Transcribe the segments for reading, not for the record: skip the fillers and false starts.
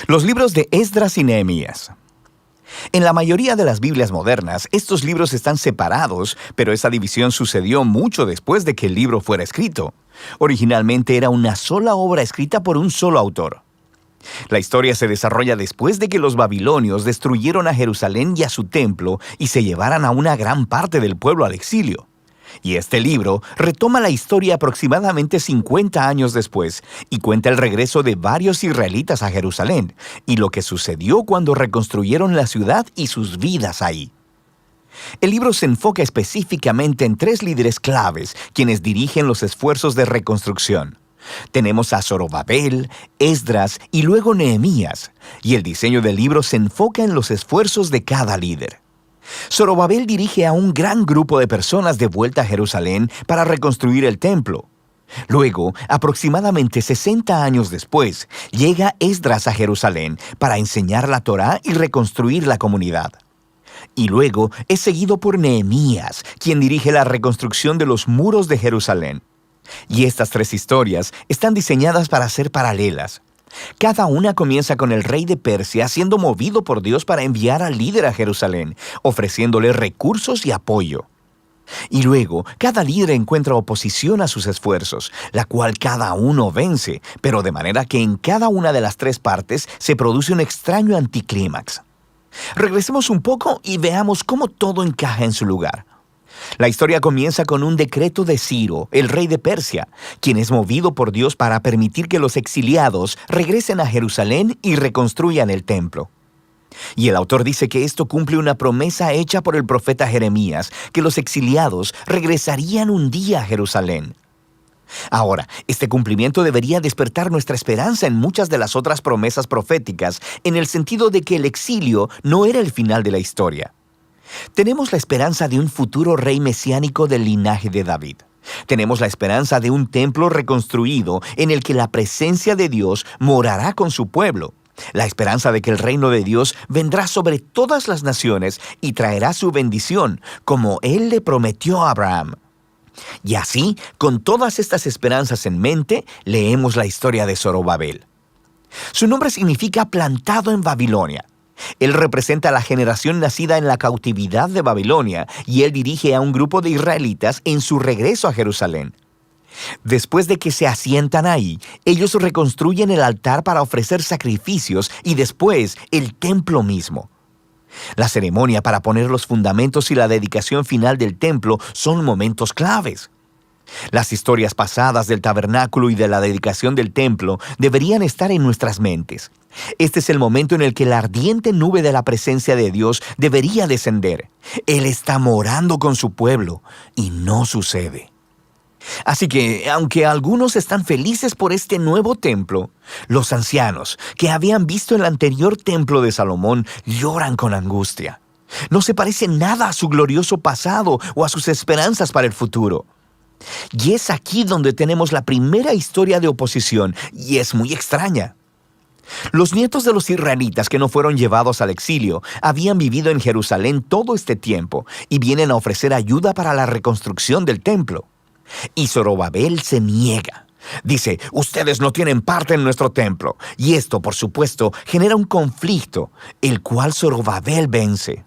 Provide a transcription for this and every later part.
Los libros de Esdras y Nehemías. En la mayoría de las Biblias modernas, estos libros están separados, pero esa división sucedió mucho después de que el libro fuera escrito. Originalmente era una sola obra escrita por un solo autor. La historia se desarrolla después de que los babilonios destruyeron a Jerusalén y a su templo y se llevaran a una gran parte del pueblo al exilio. Y este libro retoma la historia aproximadamente 50 años después y cuenta el regreso de varios israelitas a Jerusalén y lo que sucedió cuando reconstruyeron la ciudad y sus vidas ahí. El libro se enfoca específicamente en 3 líderes claves quienes dirigen los esfuerzos de reconstrucción. Tenemos a Zorobabel, Esdras y luego Nehemías, y el diseño del libro se enfoca en los esfuerzos de cada líder. Zorobabel dirige a un gran grupo de personas de vuelta a Jerusalén para reconstruir el templo. Luego, aproximadamente 60 años después, llega Esdras a Jerusalén para enseñar la Torá y reconstruir la comunidad. Y luego es seguido por Nehemías, quien dirige la reconstrucción de los muros de Jerusalén. Y estas 3 historias están diseñadas para ser paralelas. Cada una comienza con el rey de Persia siendo movido por Dios para enviar al líder a Jerusalén, ofreciéndole recursos y apoyo. Y luego, cada líder encuentra oposición a sus esfuerzos, la cual cada uno vence, pero de manera que en cada una de las 3 partes se produce un extraño anticlímax. Regresemos un poco y veamos cómo todo encaja en su lugar. La historia comienza con un decreto de Ciro, el rey de Persia, quien es movido por Dios para permitir que los exiliados regresen a Jerusalén y reconstruyan el templo. Y el autor dice que esto cumple una promesa hecha por el profeta Jeremías, que los exiliados regresarían un día a Jerusalén. Ahora, este cumplimiento debería despertar nuestra esperanza en muchas de las otras promesas proféticas, en el sentido de que el exilio no era el final de la historia. Tenemos la esperanza de un futuro rey mesiánico del linaje de David. Tenemos la esperanza de un templo reconstruido en el que la presencia de Dios morará con su pueblo. La esperanza de que el reino de Dios vendrá sobre todas las naciones y traerá su bendición, como Él le prometió a Abraham. Y así, con todas estas esperanzas en mente, leemos la historia de Zorobabel. Su nombre significa plantado en Babilonia. Él representa a la generación nacida en la cautividad de Babilonia y él dirige a un grupo de israelitas en su regreso a Jerusalén. Después de que se asientan ahí, ellos reconstruyen el altar para ofrecer sacrificios y después el templo mismo. La ceremonia para poner los fundamentos y la dedicación final del templo son momentos claves. Las historias pasadas del tabernáculo y de la dedicación del templo deberían estar en nuestras mentes. Este es el momento en el que la ardiente nube de la presencia de Dios debería descender. Él está morando con su pueblo y no sucede. Así que, aunque algunos están felices por este nuevo templo, los ancianos que habían visto el anterior templo de Salomón lloran con angustia. No se parece nada a su glorioso pasado o a sus esperanzas para el futuro. Y es aquí donde tenemos la primera historia de oposición, y es muy extraña. Los nietos de los israelitas que no fueron llevados al exilio habían vivido en Jerusalén todo este tiempo y vienen a ofrecer ayuda para la reconstrucción del templo. Y Zorobabel se niega. Dice, ustedes no tienen parte en nuestro templo. Y esto, por supuesto, genera un conflicto, el cual Zorobabel vence.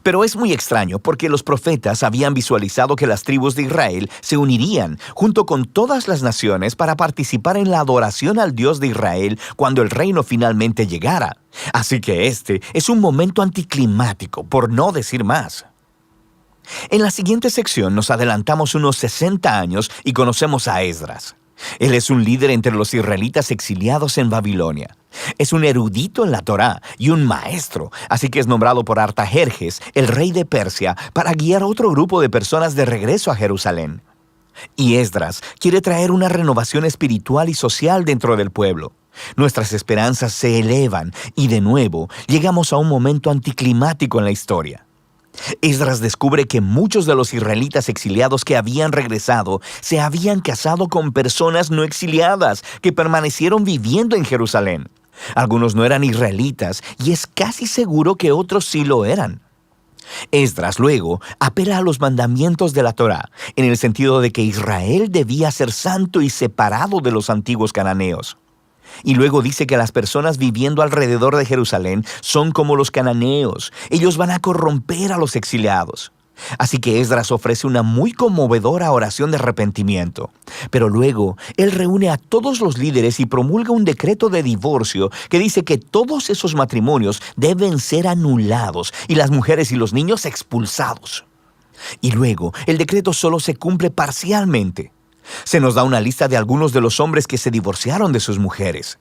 Pero es muy extraño porque los profetas habían visualizado que las tribus de Israel se unirían junto con todas las naciones para participar en la adoración al Dios de Israel cuando el reino finalmente llegara. Así que este es un momento anticlimático, por no decir más. En la siguiente sección nos adelantamos unos 60 años y conocemos a Esdras. Él es un líder entre los israelitas exiliados en Babilonia. Es un erudito en la Torá y un maestro, así que es nombrado por Artajerjes, el rey de Persia, para guiar a otro grupo de personas de regreso a Jerusalén. Y Esdras quiere traer una renovación espiritual y social dentro del pueblo. Nuestras esperanzas se elevan y de nuevo llegamos a un momento anticlimático en la historia. Esdras descubre que muchos de los israelitas exiliados que habían regresado se habían casado con personas no exiliadas que permanecieron viviendo en Jerusalén. Algunos no eran israelitas y es casi seguro que otros sí lo eran. Esdras luego apela a los mandamientos de la Torá, en el sentido de que Israel debía ser santo y separado de los antiguos cananeos. Y luego dice que las personas viviendo alrededor de Jerusalén son como los cananeos. Ellos van a corromper a los exiliados. Así que Esdras ofrece una muy conmovedora oración de arrepentimiento. Pero luego, él reúne a todos los líderes y promulga un decreto de divorcio que dice que todos esos matrimonios deben ser anulados y las mujeres y los niños expulsados. Y luego, el decreto solo se cumple parcialmente. Se nos da una lista de algunos de los hombres que se divorciaron de sus mujeres.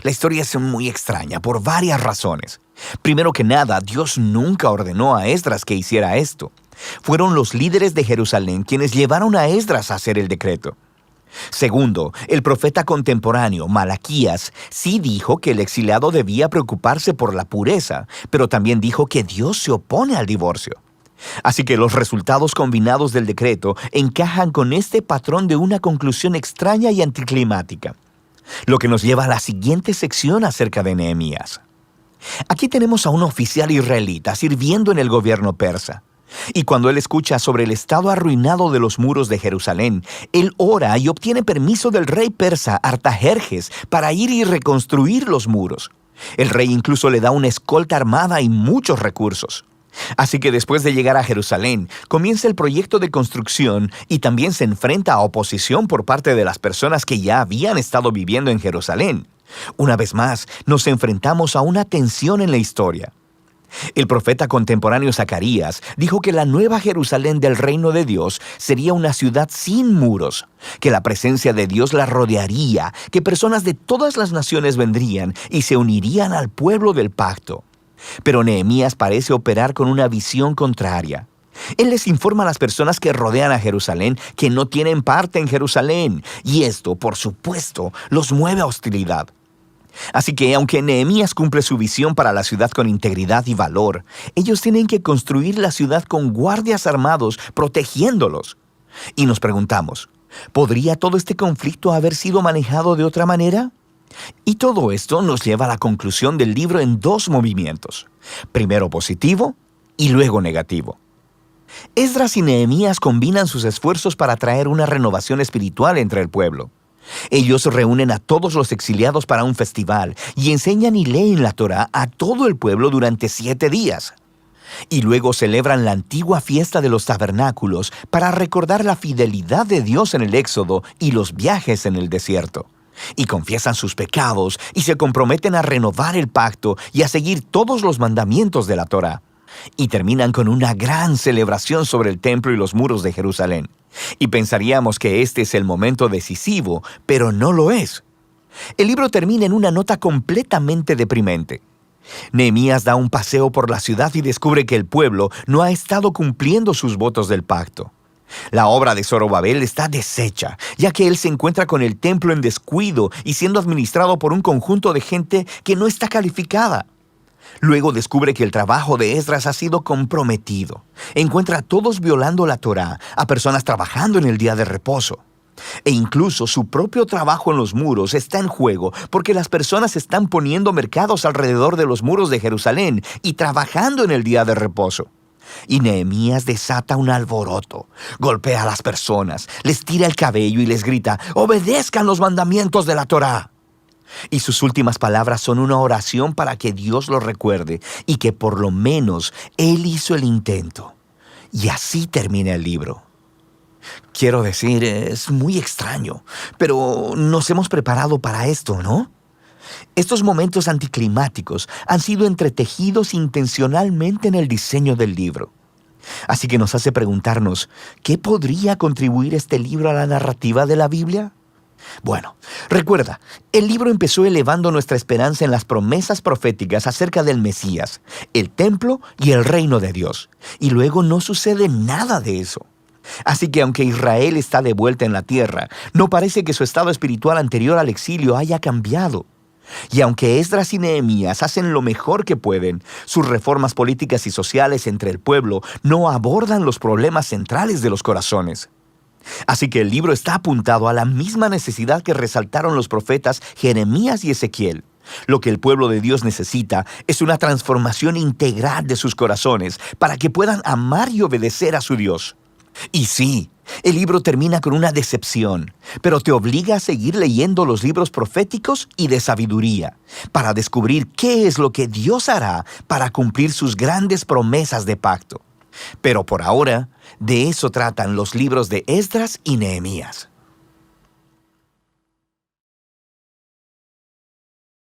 La historia es muy extraña por varias razones. Primero que nada, Dios nunca ordenó a Esdras que hiciera esto. Fueron los líderes de Jerusalén quienes llevaron a Esdras a hacer el decreto. Segundo, el profeta contemporáneo, Malaquías, sí dijo que el exiliado debía preocuparse por la pureza, pero también dijo que Dios se opone al divorcio. Así que los resultados combinados del decreto encajan con este patrón de una conclusión extraña y anticlimática. Lo que nos lleva a la siguiente sección acerca de Nehemías. Aquí tenemos a un oficial israelita sirviendo en el gobierno persa. Y cuando él escucha sobre el estado arruinado de los muros de Jerusalén, él ora y obtiene permiso del rey persa Artajerjes para ir y reconstruir los muros. El rey incluso le da una escolta armada y muchos recursos. Así que después de llegar a Jerusalén, comienza el proyecto de construcción y también se enfrenta a oposición por parte de las personas que ya habían estado viviendo en Jerusalén. Una vez más, nos enfrentamos a una tensión en la historia. El profeta contemporáneo Zacarías dijo que la nueva Jerusalén del reino de Dios sería una ciudad sin muros, que la presencia de Dios la rodearía, que personas de todas las naciones vendrían y se unirían al pueblo del pacto. Pero Nehemías parece operar con una visión contraria. Él les informa a las personas que rodean a Jerusalén que no tienen parte en Jerusalén, y esto, por supuesto, los mueve a hostilidad. Así que, aunque Nehemías cumple su visión para la ciudad con integridad y valor, ellos tienen que construir la ciudad con guardias armados protegiéndolos. Y nos preguntamos, ¿podría todo este conflicto haber sido manejado de otra manera? Y todo esto nos lleva a la conclusión del libro en dos movimientos, primero positivo y luego negativo. Esdras y Nehemías combinan sus esfuerzos para traer una renovación espiritual entre el pueblo. Ellos reúnen a todos los exiliados para un festival y enseñan y leen la Torá a todo el pueblo durante 7 días. Y luego celebran la antigua fiesta de los tabernáculos para recordar la fidelidad de Dios en el Éxodo y los viajes en el desierto. Y confiesan sus pecados y se comprometen a renovar el pacto y a seguir todos los mandamientos de la Torá. Y terminan con una gran celebración sobre el templo y los muros de Jerusalén. Y pensaríamos que este es el momento decisivo, pero no lo es. El libro termina en una nota completamente deprimente. Nehemías da un paseo por la ciudad y descubre que el pueblo no ha estado cumpliendo sus votos del pacto. La obra de Zorobabel está deshecha, ya que él se encuentra con el templo en descuido y siendo administrado por un conjunto de gente que no está calificada. Luego descubre que el trabajo de Esdras ha sido comprometido. Encuentra a todos violando la Torá, a personas trabajando en el día de reposo. E incluso su propio trabajo en los muros está en juego porque las personas están poniendo mercados alrededor de los muros de Jerusalén y trabajando en el día de reposo. Y Nehemías desata un alboroto, golpea a las personas, les tira el cabello y les grita: «¡Obedezcan los mandamientos de la Torá!». Y sus últimas palabras son una oración para que Dios lo recuerde y que por lo menos él hizo el intento. Y así termina el libro. Quiero decir, es muy extraño, pero nos hemos preparado para esto, ¿no? Estos momentos anticlimáticos han sido entretejidos intencionalmente en el diseño del libro. Así que nos hace preguntarnos, ¿qué podría contribuir este libro a la narrativa de la Biblia? Bueno, recuerda, el libro empezó elevando nuestra esperanza en las promesas proféticas acerca del Mesías, el templo y el reino de Dios. Y luego no sucede nada de eso. Así que aunque Israel está de vuelta en la tierra, no parece que su estado espiritual anterior al exilio haya cambiado. Y aunque Esdras y Nehemías hacen lo mejor que pueden, sus reformas políticas y sociales entre el pueblo no abordan los problemas centrales de los corazones. Así que el libro está apuntado a la misma necesidad que resaltaron los profetas Jeremías y Ezequiel. Lo que el pueblo de Dios necesita es una transformación integral de sus corazones para que puedan amar y obedecer a su Dios. Y sí, el libro termina con una decepción, pero te obliga a seguir leyendo los libros proféticos y de sabiduría, para descubrir qué es lo que Dios hará para cumplir sus grandes promesas de pacto. Pero por ahora, de eso tratan los libros de Esdras y Nehemías.